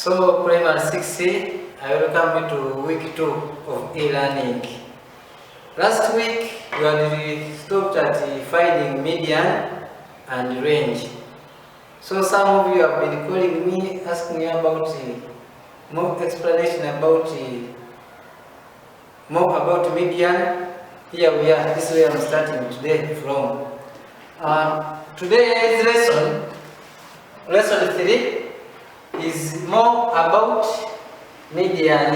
So primary 6C, I welcome you to week 2 of e-learning. Last week we had stopped at finding median and range. So some of you have been calling me, asking me about more explanation about median. Here we are, this is where I'm starting today from. Today's lesson 3, is more about median.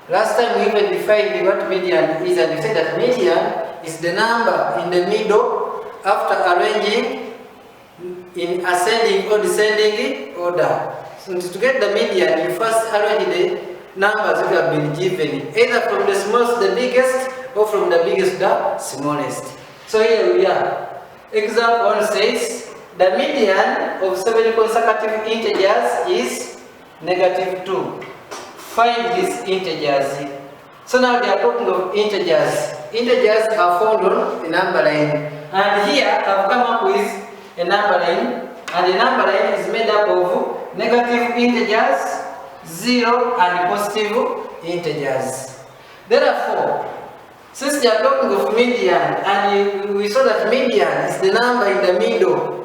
Last time we even defined what median is, and we said that median is the number in the middle after arranging in ascending or descending order. So to get the median, you first arrange the numbers that have been given, either from the smallest to the biggest, or from the biggest to the smallest. So here we are. Example 1 says, the median of 7 consecutive integers is -2. Find these integers. So now they are talking of integers. Integers are found on a number line. And here I've come up with a number line. And the number line is made up of negative integers, 0, and positive integers. Therefore, since they are talking of median, and we saw that median is the number in the middle.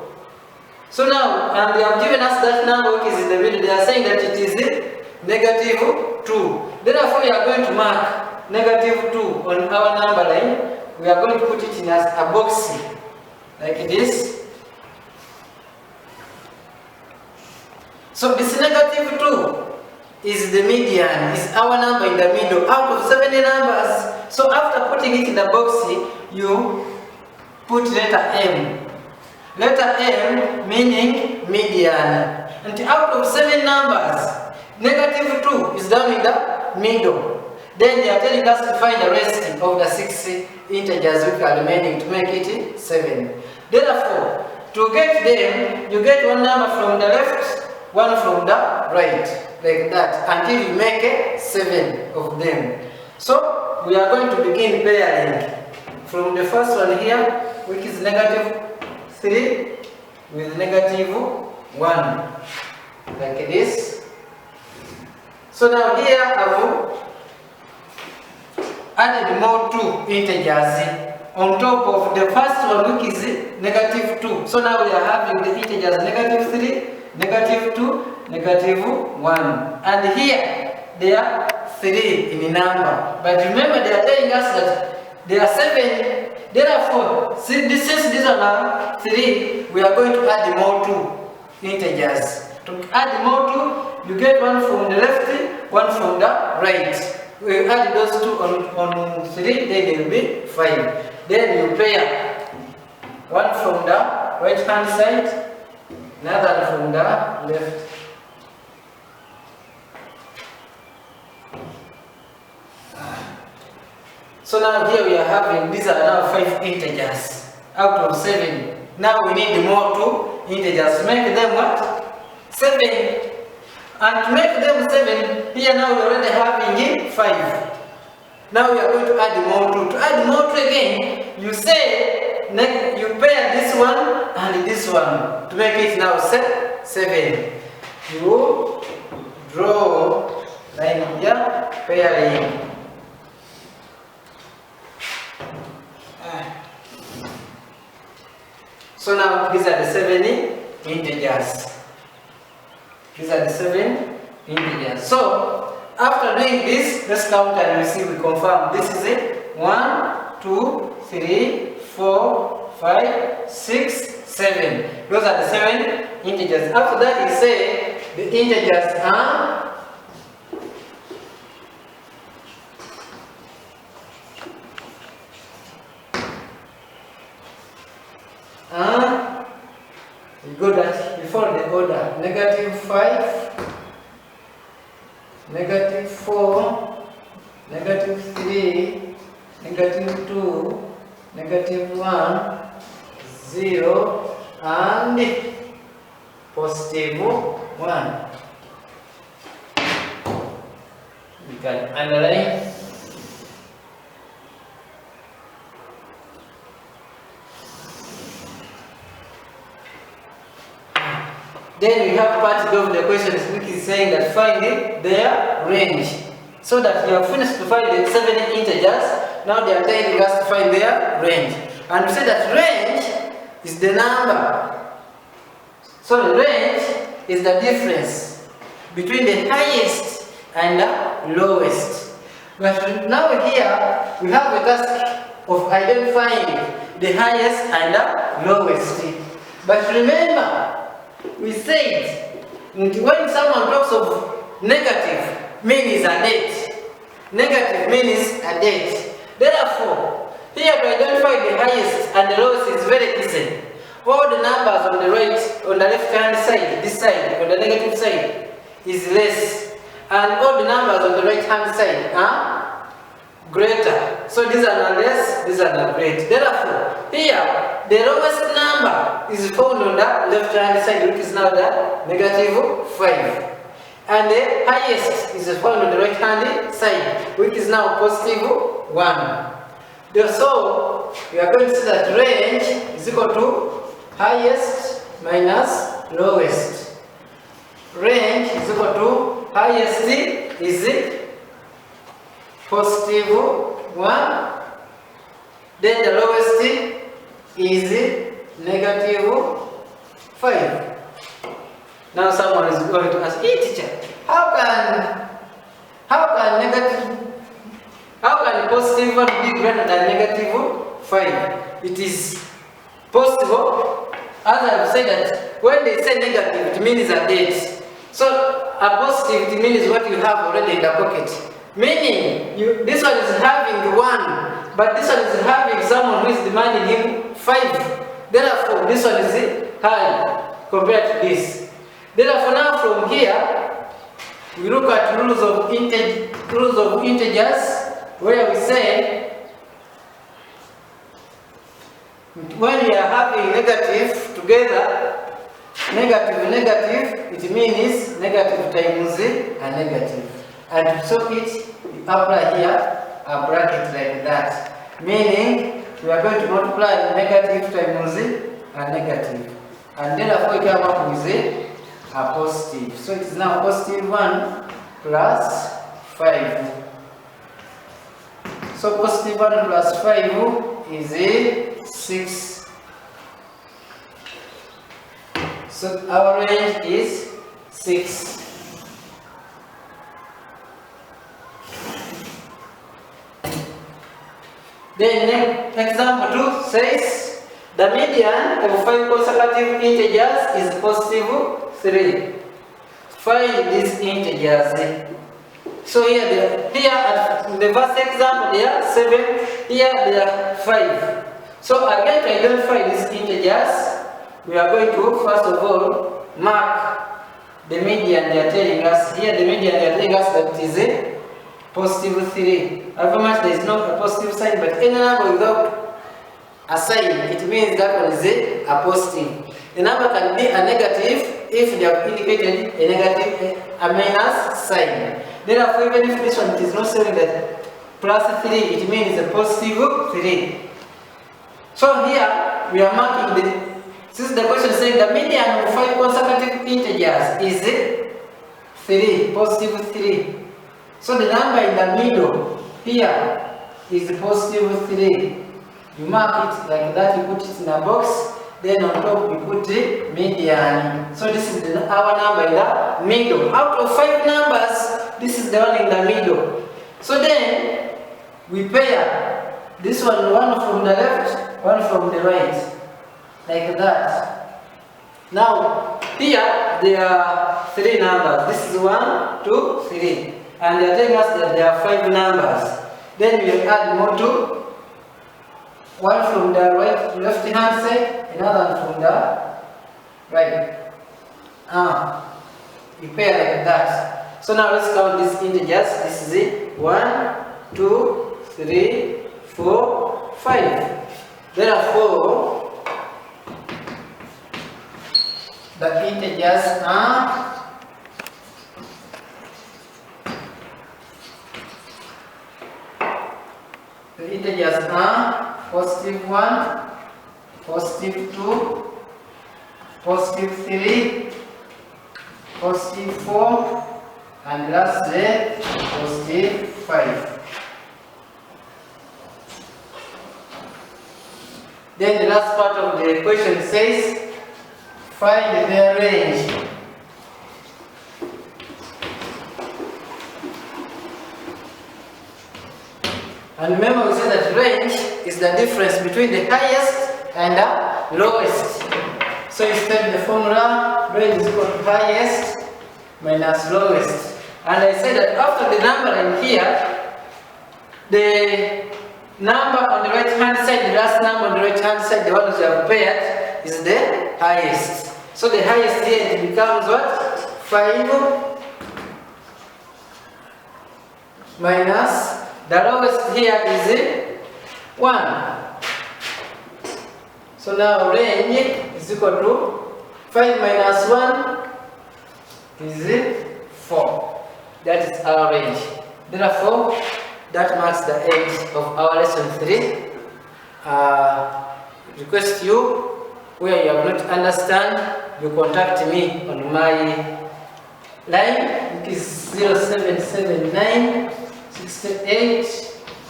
So now, and they have given us that number which is in the middle. They are saying that it is -2. Therefore, we are going to mark -2 on our number line. We are going to put it in as a box like this. So this -2 is the median, is our number in the middle out of 7 numbers. So after putting it in the box, you put letter M. Letter M meaning median. And out of 7 numbers, -2 is down in the middle. Then they are telling us to find the rest of the 6 integers which are remaining to make it 7. Therefore, to get them, you get one number from the left, one from the right, like that, until you make 7 of them. So we are going to begin pairing from the first one here, which is -3 with -1, like this. So now here I've added more 2 integers on top of the first one, which is -2. So now we are having the integers -3, -2, -1, and here they are 3 in number. But remember, they are telling us that there are 7. Therefore, since these are now 3, we are going to add more 2 integers. To add more 2, you get one from the left, one from the right. We add those 2 on 3, then they will be 5. Then you pair one from the right hand side, another from the left. So now here we are having, these are now 5 integers out of 7. Now we need more 2 integers to make them what? 7. And to make them 7, here now we are already having 5. Now we are going to add more 2. To add more 2 again, you say, you pair this one and this one to make it now 7. You draw line here, pairing. So now these are the 7 integers. These are the 7 integers. So after doing this, let's count and we see, we confirm. This is it. 1, 2, 3, 4, 5, 6, 7. Those are the 7 integers. After that, you say the integers are you go that before the order: -5, -4, -3, -2, -1, 0, and +1. We can underline. Then we have part B of the question which is saying that find their range. So that you have finished to find the 7 integers, now they are telling us to find their range. And we say that range is the number. So the range is the difference between the highest and the lowest. But now here we have a task of identifying the highest and the lowest. But remember, we said when someone talks of negative, means a date. Negative means a date. Therefore, here to identify the highest and the lowest is very easy. All the numbers on the right, on the left hand side, this side, on the negative side, is less. And all the numbers on the right hand side are greater. So these are not less, these are not great. Therefore, here, the lowest number is found on the left hand side, which is now the negative 5. And the highest is found on the right hand side, which is now positive 1. So, we are going to see that range is equal to highest minus lowest. Range is equal to highest is positive 1, then the lowest is negative 5. Now someone is going to ask, hey teacher, how can positive 1 be greater than negative 5? It is possible, as I have said, that when they say negative, it means a date. So a positive, it means what you have already in the pocket. Meaning, this one is having 1, but this one is having someone who is demanding him 5. Therefore, this one is high compared to this. Therefore, now from here, we look at rules of integers, where we say, when we are having negative together, negative, it means negative times a negative. And so we apply here a bracket like that. Meaning, we are going to multiply negative times a negative. And therefore, we come up with a positive. So it is now positive 1 plus 5. So positive 1 plus 5 is 6. So our range is 6. Then example 2 says the median of 5 consecutive integers is positive 3. Find these integers. So here at the first example they are 7, here they are 5. So again to identify these integers, we are going to first of all mark the median they are telling us. Here the median they are telling us that it is a positive 3. However much there is not a positive sign, but any number without a sign, it means that one is a positive. A number can be a negative if they have indicated a negative, a minus sign. Therefore, even if this one is not showing that plus 3, it means a positive 3. So here we are marking since the question saying the median of 5 consecutive integers is 3, positive 3. So the number in the middle here is positive 3. You mark it like that, you put it in a box, then on top we put the median. So this is our number in the middle. Out of 5 numbers, this is the one in the middle. So then we pair this one from the left, one from the right, like that. Now here there are 3 numbers. This is 1, 2, 3. And they are telling us that there are 5 numbers. Then we add more 2. One from the right, left hand side, another from the right. You pair like that. So now let's count these integers. This is it. 1, 2, 3, 4, 5. Therefore, the integers are positive 1, positive 2, positive 3, positive 4, and lastly positive 5. Then the last part of the equation says find their range. And remember, we said that range is the difference between the highest and the lowest. So instead the formula, range is equal to highest minus lowest. And I said that after the number in here, the number on the right hand side, the last number on the right hand side, the one which you have paired, is the highest. So the highest here, it becomes what? 5 minus the lowest here is 1. So now range is equal to 5 minus 1 is 4. That is our range. Therefore, that marks the end of our lesson 3. Request you, where you have not understand, you contact me on my line, which is 0779 68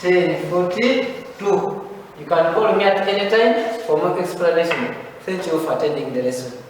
10 42. You can call me at any time for more explanation. Thank you for attending the lesson.